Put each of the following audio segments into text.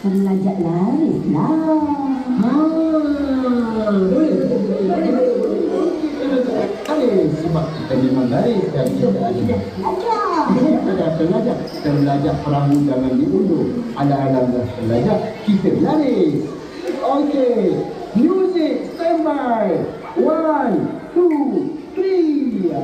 Pelajak laris lah. Boleh. Sebab kita memang laris dan kita ada pelajak. Kita belajar perahu jangan diundur. Alang-alang dah pelajak, kita laris. Okey, music standby. 1, 2, 3.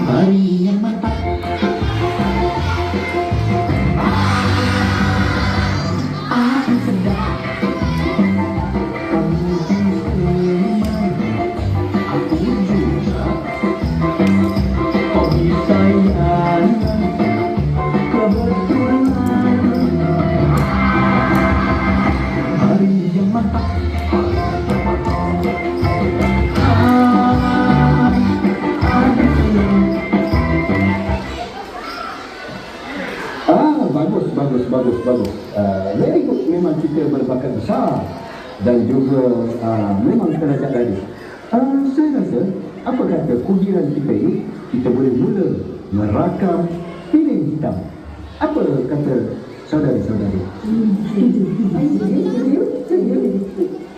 Hari yang mantap, akan sedap. Kamu teman, aku juga. Hobi saya kebetulan. Hari yang mantap, akan senang. Bagus. Very good. Memang kita berbakat besar dan juga memang pelajak laris. Saya rasa apa kata kudiran kita ini kita boleh mula merakam piring hitam. Apa kata saudara-saudari?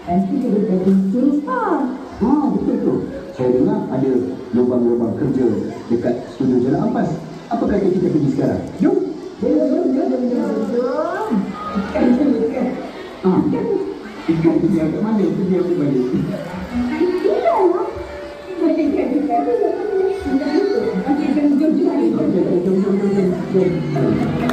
Nanti dia jadi susah. Betul tu. Saya dengar ada lubang-lubang kerja dekat studio Jalan Ampas. Apa kata kita pergi sekarang? Jom. Ikan pergi agak mana? Pergi aku balik. Jom.